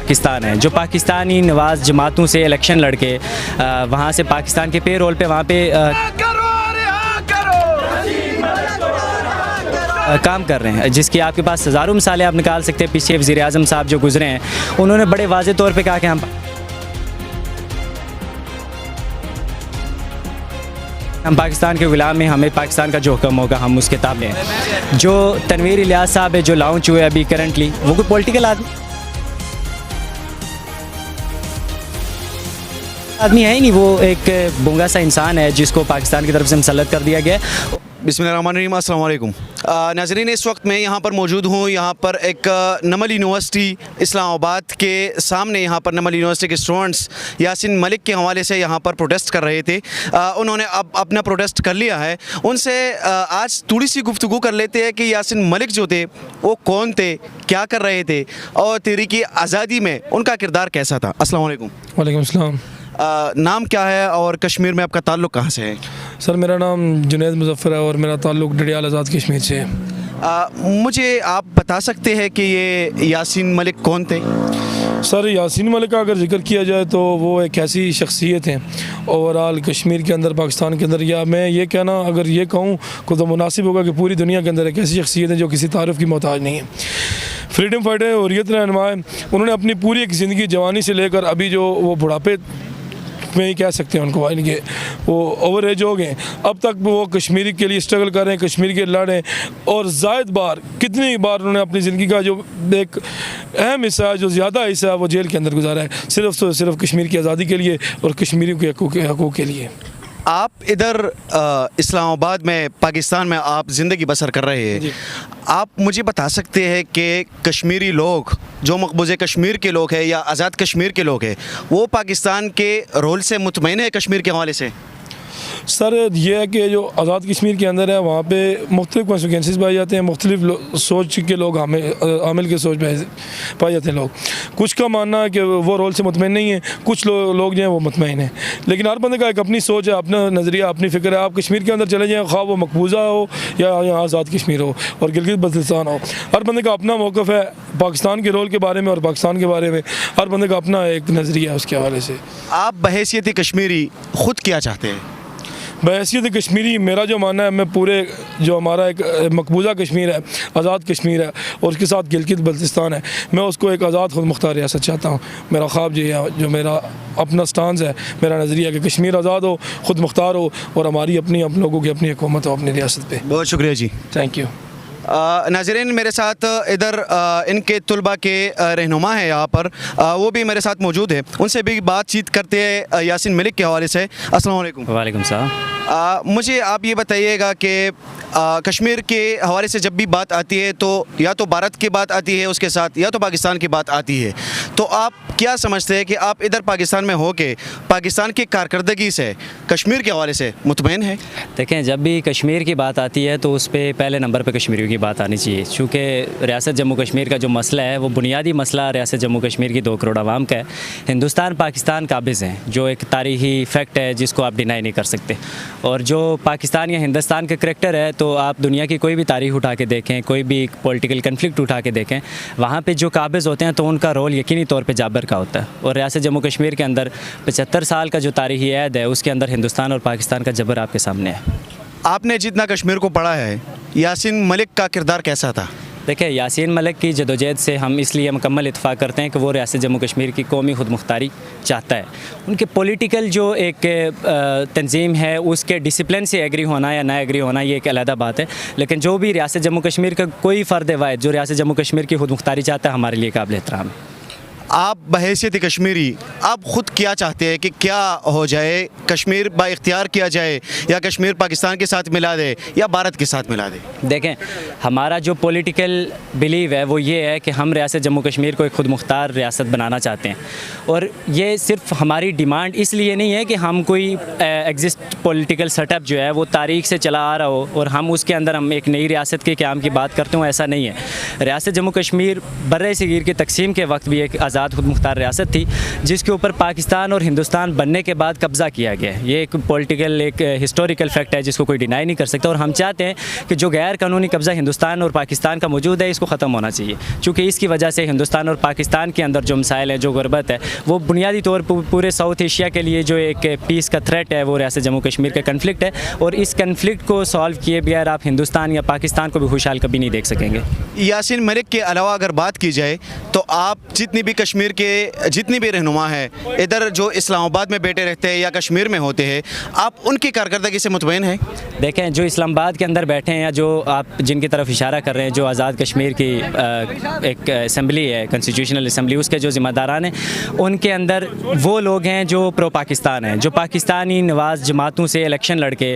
पाकिस्तान है, जो पाकिस्तानी नवाज जमातों से इलेक्शन लड़के वहाँ से पाकिस्तान के पे रोल पे वहाँ पे काम कर रहे हैं, जिसकी आपके पास हज़ारों मिसालें आप निकाल सकते हैं। पीछे वज़ीर आज़म साहब जो गुजरे हैं, उन्होंने बड़े वाज़ेह तौर पे कहा कि हम पाकिस्तान के ग़ुलाम हैं, हमें पाकिस्तान का जो हुक्म होगा हम उसके ताबे हैं। जो तनवीर इलियास साहब है जो लॉन्च हुए अभी करंटली, वो कोई पॉलिटिकल आदमी है ही नहीं, वो एक गूंगा सा इंसान है जिसको पाकिस्तान की तरफ से मुसल्लत कर दिया गया है। बिस्मिल्लाहिर्रहमानिर्रहीम, अस्सलाम वालेकुम नाज़रीन। इस वक्त मैं यहाँ पर मौजूद हूँ, यहाँ पर एक नमल यूनिवर्सिटी इस्लामाबाद के सामने, यहाँ पर नमल यूनिवर्सिटी के स्टूडेंट्स यासीन मलिक के हवाले से यहाँ पर प्रोटेस्ट कर रहे थे। उन्होंने अब अपना प्रोटेस्ट कर लिया है। उनसे आज थोड़ी सी गुफ्तगू कर लेते हैं कि यासीन मलिक जो थे वो कौन थे, क्या कर रहे थे और तहरीक आज़ादी में उनका किरदार कैसा था। अस्सलाम वालेकुम। वालेकुम अस्सलाम। नाम क्या है और कश्मीर में आपका ताल्लुक़ कहाँ से है? सर मेरा नाम जुनैद मुज़फ़्फ़र है और मेरा ताल्लुक़ डडियाल आज़ाद कश्मीर से है। मुझे आप बता सकते हैं कि ये यासीन मलिक कौन थे? सर यासीन मलिक का अगर जिक्र किया जाए तो वो एक ऐसी शख्सियत हैं ओवरऑल कश्मीर के अंदर, पाकिस्तान के अंदर, या मैं ये कहना अगर ये कहूँ को तो मुनासिब होगा कि पूरी दुनिया के अंदर एक ऐसी शख्सियत है जो किसी तारीफ़ की मोहताज नहीं है। फ्रीडम फाइटर, हुर्रियत रहनुमा है। उन्होंने अपनी पूरी एक ज़िंदगी जवानी से लेकर अभी जो वो बुढ़ापे में ही कह सकते हैं उनको, इनके वो ओवर एज हो गए, अब तक वो कश्मीरी के लिए स्ट्रगल कर रहे हैं, कश्मीर के लड़े। और ज़ायद बार, कितनी बार उन्होंने अपनी ज़िंदगी का जो एक अहम हिस्सा है, जो ज़्यादा हिस्सा है, वो जेल के अंदर गुजारा है, सिर्फ कश्मीर की आज़ादी के लिए और कश्मीरियों के हकूक़ के लिए। आप इधर इस्लामाबाद में, पाकिस्तान में आप ज़िंदगी बसर कर रहे हैं। आप मुझे बता सकते हैं कि कश्मीरी लोग, जो मकबूज़े कश्मीर के लोग हैं या आज़ाद कश्मीर के लोग हैं, वो पाकिस्तान के रोल से मुतमईन है कश्मीर के हवाले से? सर ये है कि जो आज़ाद कश्मीर के अंदर है वहाँ पे मुख्तलिफ़ कॉन्सिक्वेंसेस पाए जाते हैं, मुख्तलिफ़ सोच के लोग, आमिल के सोच पाए जाते हैं लोग। कुछ का मानना है कि वो रोल से मुतमईन नहीं है, कुछ लोग जो हैं वो मुतमईन हैं। लेकिन हर बंदे का एक अपनी सोच है, अपना नज़रिया, अपनी फ़िक्र है। आप कश्मीर के अंदर चले जाएँ, ख़्वाह वो मकबूजा हो या आज़ाद कश्मीर हो और गिलगित बल्तिस्तान हो, हर बंदे का अपना मौक़िफ़ है पाकिस्तान के रोल के बारे में और पाकिस्तान के बारे में। हर बंदे का अपना एक नज़रिया है उसके हवाले से। आप बहैसियत कश्मीरी ख़ुद क्या चाहते हैं? बहैसियत कश्मीरी मेरा जो मानना है, मैं पूरे जो हमारा एक मकबूजा कश्मीर है, आज़ाद कश्मीर है और उसके साथ गिलगित बल्तिस्तान है, मैं उसको एक आज़ाद खुद मुख्तार रियासत चाहता हूँ। मेरा ख्वाब ये है, जो मेरा अपना स्टांस है, मेरा नज़रिया है कि कश्मीर आज़ाद हो, ख़ुद मुख्तार हो और हमारी अपनी, हम लोगों की अपनी हुकूमत हो अपनी रियासत पे। बहुत शुक्रिया जी, थैंक यू। नाज़रीन, मेरे साथ इधर इनके तुलबा के रहनुमा हैं यहाँ पर, वो भी मेरे साथ मौजूद है। उनसे भी बातचीत करते हैं यासीन मलिक के हवाले से। अस्सलाम वालेकुम। वालेकुम सलाम। मुझे आप ये बताइएगा कि कश्मीर के हवाले से जब भी बात आती है तो या तो भारत की बात आती है उसके साथ, या तो पाकिस्तान की बात आती है, तो आप क्या समझते हैं कि आप इधर पाकिस्तान में हो के पाकिस्तान की कारकर्दगी से कश्मीर के हवाले से मुतमईन है? देखें, जब भी कश्मीर की बात आती है तो उस पर पहले नंबर पे कश्मीरियों की बात आनी चाहिए, चूँकि रियासत जम्मू कश्मीर का जो मसला है वो बुनियादी मसला रियासत जम्मू कश्मीर की 2 करोड़ आवाम का है। हिंदुस्तान पाकिस्तान काबिज़ हैं, जो एक तारीख़ी फैक्ट है जिसको आप डिनाई नहीं कर सकते। और जो पाकिस्तान या हिंदुस्तान का करैक्टर है, तो आप दुनिया की कोई भी तारीख़ उठा के देखें, कोई भी पॉलिटिकल कन्फ्लिक्ट उठा के देखें, वहाँ पे जो काबिज़ होते हैं तो उनका रोल यकीनी तौर पे जाबर का होता है। और रियासत जम्मू कश्मीर के अंदर 75 साल का जो तारीख़ी ऐद है, उसके अंदर हिंदुस्तान और पाकिस्तान का जबर आपके सामने है। आपने जितना कश्मीर को पढ़ा है, यासीन मलिक का किरदार कैसा था? देखिए, यासीन मलिक की जदोजहद से हम इसलिए मुकम्मल इत्फ़ाक़ करते हैं कि वो रियासत जम्मू कश्मीर की कौमी खुद मुख्तारी चाहता है। उनके पॉलिटिकल जो एक तंजीम है उसके डिसिप्लिन से एग्री होना या ना एग्री होना ये एक अलग बात है, लेकिन जो भी रियासत जम्मू कश्मीर का कोई फ़र्द वाहिद जो रियासत जम्मू कश्मीर की खुद मुख्तारी चाहता है, हमारे लिए काबिल एहतराम है। आप बहैसियत कश्मीरी आप ख़ुद क्या चाहते हैं कि क्या हो जाए? कश्मीर बाइख्तियार किया जाए या कश्मीर पाकिस्तान के साथ मिला दे या भारत के साथ मिला दे? देखें, हमारा जो पॉलिटिकल बिलीव है वो ये है कि हम रियासत जम्मू कश्मीर को एक खुद मुख्तार रियासत बनाना चाहते हैं। और ये सिर्फ हमारी डिमांड इसलिए नहीं है कि हम कोई एग्जिस्ट पॉलिटिकल सेटअप जो है वो तारीख़ से चला आ रहा हो और हम उसके अंदर हम एक नई रियासत के क़याम की बात करते हो, ऐसा नहीं है। रियासत जम्मू कश्मीर बर्रे सगीर की तकसीम के वक्त भी एक आज़ाद आज़ाद खुद मुख्तार रियासत थी, जिसके ऊपर पाकिस्तान और हिंदुस्तान बनने के बाद कब्ज़ा किया गया है। ये एक पॉलिटिकल, एक हिस्टोरिकल फैक्ट है जिसको कोई डिनाई नहीं कर सकता। और हम चाहते हैं कि जो गैर कानूनी कब्ज़ा हिंदुस्तान और पाकिस्तान का मौजूद है, इसको ख़त्म होना चाहिए, चूँकि इसकी वजह से हिंदुस्तान और पाकिस्तान के अंदर जो मसाइल है, जो गुरबत है, वो बुनियादी तौर पर पूरे साउथ एशिया के लिए जो एक पीस का थ्रेट है, वो रियासत जम्मू कश्मीर का कन्फ्लिक्ट है। और इस कन्फ्लिक्ट को सॉल्व किए बगैर आप हिंदुस्तान या पाकिस्तान को भी खुशहाल कभी नहीं देख सकेंगे। यासीन मलिक के अलावा अगर बात की जाए तो आप जितनी भी कश्मीर के जितनी भी रहनुमा हैं, इधर जो इस्लामाबाद में बैठे रहते हैं या कश्मीर में होते हैं, आप उनकी कारकर्दगी से मुतमईन हैं? देखें, जो इस्लामाबाद के अंदर बैठे हैं या जो आप जिनकी तरफ इशारा कर रहे हैं, जो आज़ाद कश्मीर की एक असम्बली है, कॉन्स्टिट्यूशनल असम्बली, उसके जो ज़िम्मेदारान हैं, उनके अंदर वो लोग हैं जो प्रो पाकिस्तान हैं, जो पाकिस्तानी नवाज जमातों से इलेक्शन लड़के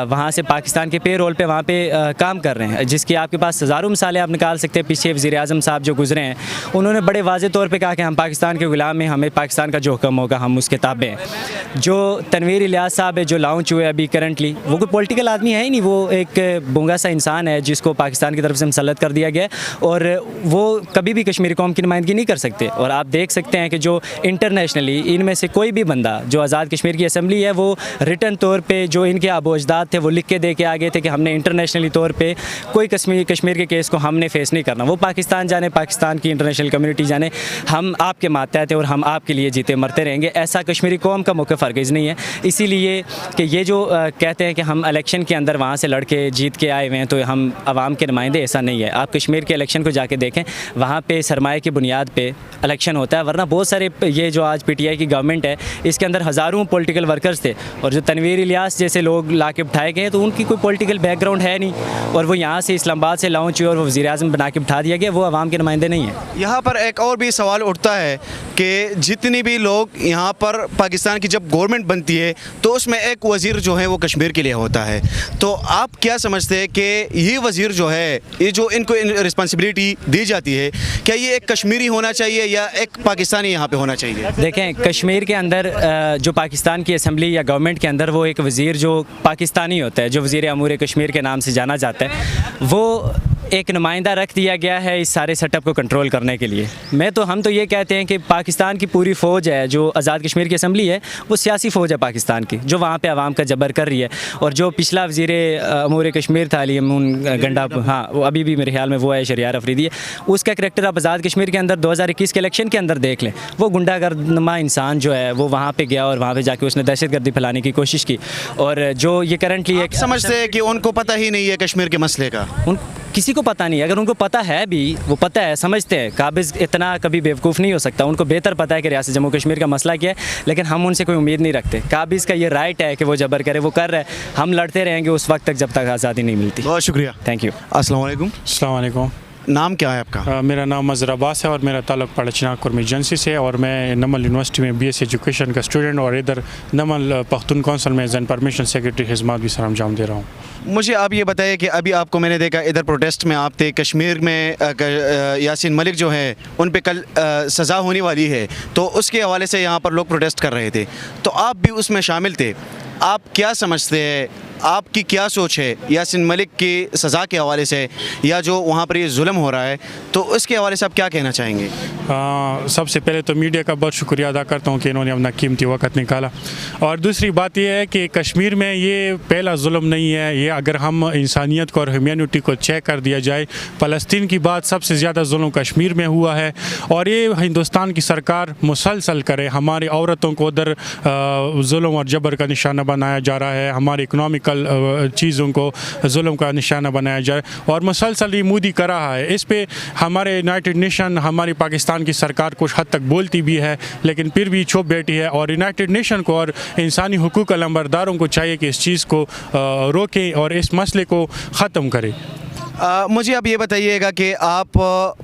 वहाँ से पाकिस्तान के पे रोल पे वहाँ पे काम कर रहे हैं, जिसकी आपके पास हज़ारों मिसालें आप निकाल सकते हैं। पीछे वज़ीर आज़म साहब जो गुजरे हैं, उन्होंने बड़े वाज़े तौर पे कहा कि हम पाकिस्तान के ग़ुलाम हैं, हमें पाकिस्तान का जो हुक्म होगा हम उसके ताबे हैं। जो तनवीर इलियास साहब है, जो लॉन्च हुए अभी करंटली, वो कोई पॉलिटिकल आदमी है ही नहीं, वो एक बूंगा सा इंसान है जिसको पाकिस्तान की तरफ से मुसल्लत कर दिया गया और वो कभी भी कश्मीरी कौम की नुमाइंदगी नहीं कर सकते। और आप देख सकते हैं कि जो इंटरनेशनली इनमें से कोई भी बंदा, जो आज़ाद कश्मीर की असम्बली है, वो रिटर्न तौर पर जो इनके आबो अजदाद थे वो लिख के दे के आ गए थे कि हमने इंटरनेशनली तौर पर कोई कश्मीर के केस को हमने फेस नहीं करना। वो पाकिस्तान जाने, पाकिस्तान की इंटरनेशनल कम्युनिटी जाने, हम आपके मातहत हैं और हम आपके लिए जीते मरते रहेंगे। ऐसा कश्मीरी कौम का मौक़िफ़ हरगिज़ नहीं है। इसीलिए कि ये जो कहते हैं कि हम इलेक्शन के अंदर वहाँ से लड़के जीत के आए हुए हैं तो हम आवाम के नुमाइंदे, ऐसा नहीं है। आप कश्मीर के इलेक्शन को जाके देखें, वहाँ पे सरमाए की बुनियाद पे इलेक्शन होता है, वरना बहुत सारे ये जो आज PTI की गवर्नमेंट है, इसके अंदर हज़ारों पॉलिटिकल वर्कर्स थे और जो तनवीर इलियास जैसे लोग ला के बिठाए गए तो उनकी कोई पॉलिटिकल बैकग्राउंड है नहीं और वो यहाँ से इस्लामाबाद से लॉन्च हुए और वो वज़ीर आज़म बना के बिठा दिया गया, वो आवाम के नुमाइंदे नहीं है। यहाँ पर एक और भी सवाल उठता है कि जितनी भी लोग यहाँ पर पाकिस्तान की जब गवर्नमेंट बनती है तो उसमें एक वज़ीर जो है वो कश्मीर के लिए होता है, तो आप क्या समझते हैं कि ये वज़ीर जो है, ये जो इनको रिस्पॉन्सिबिलिटी दी जाती है, क्या ये एक कश्मीरी होना चाहिए या एक पाकिस्तानी यहाँ पे होना चाहिए? देखें, कश्मीर के अंदर जो पाकिस्तान की असम्बली या गवर्नमेंट के अंदर वो एक वज़ीर जो पाकिस्तानी होता है, जो वज़ीर अमूर कश्मीर के नाम से जाना जाता है, वो एक नुमाइंदा रख दिया गया है इस सारे सेटअप को कंट्रोल करने के लिए। हम तो ये कहते हैं कि पाकिस्तान की पूरी फ़ौज है, जो आज़ाद कश्मीर की असम्बली है, वो सियासी फ़ौज है पाकिस्तान की, जो वहाँ पे आवाम का जबर कर रही है। और जो पिछला वज़ीर अमूर कश्मीर था अली अमून गंडा, हाँ, वो अभी भी मेरे ख्याल में वो है, शरियार अफरीदी है, उसका करैक्टर आप आज़ाद कश्मीर के अंदर 2021 के इलेक्शन के अंदर देख लें। वो गुंडागर्दनुमा इंसान जो है वो वहाँ पर गया और वहाँ पर जाके उसने दहशतगर्दी फैलाने की कोशिश की। और जो ये करंटली एक समझते हैं कि उनको पता ही नहीं है कश्मीर के मसले का, किसी को पता नहीं है। अगर उनको पता है भी, वो पता है, समझते हैं, काबिज़ इतना कभी बेवकूफ़ नहीं हो सकता, उनको बेहतर पता है कि रियासत जम्मू कश्मीर का मसला क्या है, लेकिन हम उनसे कोई उम्मीद नहीं रखते। काबिज़ का ये राइट है कि वो जबर करे, वो कर रहे हैं, हम लड़ते रहेंगे उस वक्त तक जब तक आज़ादी नहीं मिलती। बहुत शुक्रिया, थैंक यू। अस्सलाम वालेकुम। अस्सलाम वालेकुम। नाम क्या है आपका? मेरा नाम मज़हर अब्बास है और मेरा ताल्लुक़ पड़चना कुर्मी एजेंसी से, और मैं नमल यूनिवर्सिटी में BS एजुकेशन का स्टूडेंट और इधर नमल पख्तून काउंसिल में एज परमिशन सेक्रेटरी खिदमत भी सर अंजाम दे रहा हूँ। मुझे आप ये बताइए कि अभी आपको मैंने देखा इधर प्रोटेस्ट में आप थे, कश्मीर में यासीन मलिक जो है उन पे कल सज़ा होने वाली है, तो उसके हवाले से यहाँ पर लोग प्रोटेस्ट कर रहे थे, तो आप भी उसमें शामिल थे। आप क्या समझते हैं, आपकी क्या सोच है यासीन मलिक की सज़ा के हवाले से, या जो वहाँ पर ये जुल्म हो रहा है, तो उसके हवाले से आप क्या कहना चाहेंगे? सबसे पहले तो मीडिया का बहुत शुक्रिया अदा करता हूँ कि इन्होंने अपना कीमती वक्त निकाला, और दूसरी बात यह है कि कश्मीर में ये पहला जुल्म नहीं है। ये अगर हम इंसानियत को और ह्यूमैनिटी को चेक कर दिया जाए, फ़लस्तीन की बात सबसे ज़्यादा जुल्म कश्मीर में हुआ है, और ये हिंदुस्तान की सरकार मुसलसल करे, हमारी औरतों को उधर जुल्म और जबर का निशाना बनाया जा रहा है, हमारी इकनॉमिकल चीज़ों को जुल्म का निशाना बनाया जाए, और मुसलसल ये मोदी कर रहा है। इस पे हमारे यूनाइटेड नेशन, हमारी पाकिस्तान की सरकार कुछ हद तक बोलती भी है, लेकिन फिर भी चुप बैठी है, और यूनाइटेड नेशन को और इंसानी हुकूक अलंबरदारों को चाहिए कि इस चीज़ को रोकें और इस मसले को ख़त्म करें। मुझे आप ये बताइएगा कि आप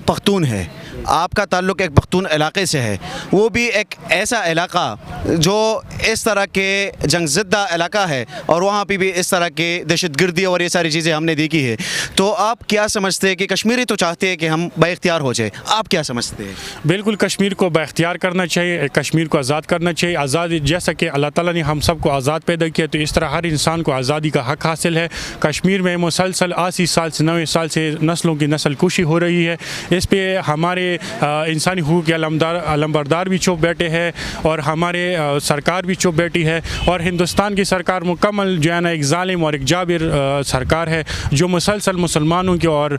पख्तून हैं, आपका ताल्लुक़ एक पख्तून इलाके से है, वो भी एक ऐसा इलाका जो इस तरह के जंगज़दा इलाका है, और वहाँ पे भी इस तरह के दहशतगर्दी और ये सारी चीज़ें हमने देखी है, तो आप क्या समझते हैं कि कश्मीरी तो चाहते हैं कि हम बाइख्तियार हो जाए, आप क्या समझते हैं? बिल्कुल, कश्मीर को बाइख्तियार करना चाहिए, कश्मीर को आज़ाद करना चाहिए। आज़ादी, जैसा कि अल्लाह ताला ने हम सबको आज़ाद पैदा किया, तो इस तरह हर इंसान को आज़ादी का हक़ हासिल है। कश्मीर में मुसलसल 80 साल से 90 साल से नस्लों की नस्ल कुशी हो रही है। इस पे हमारे हमारे इंसानी हकूक़ के अलमबरदार भी चुप बैठे हैं और हमारे सरकार भी चुप बैठी है। और हिंदुस्तान की सरकार मुकम्मल जो है ना एक जालिम और एक जाबिर सरकार है जो मुसलसल मुसलमानों की और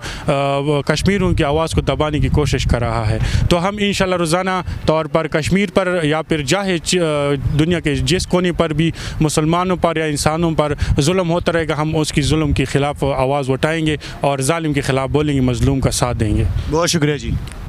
कश्मीरियों की आवाज़ को दबाने की कोशिश कर रहा है। तो हम इंशाल्लाह रोज़ाना तौर पर कश्मीर पर या फिर चाहे दुनिया के जिस कोने पर भी मुसलमानों पर या इंसानों पर जुल्म होता रहेगा, हम उसकी जुल्म के ख़िलाफ़ आवाज़ उठाएंगे और जालिम के ख़िलाफ़ बोलेंगे, मज़लूम का साथ देंगे। बहुत शुक्रिया जी।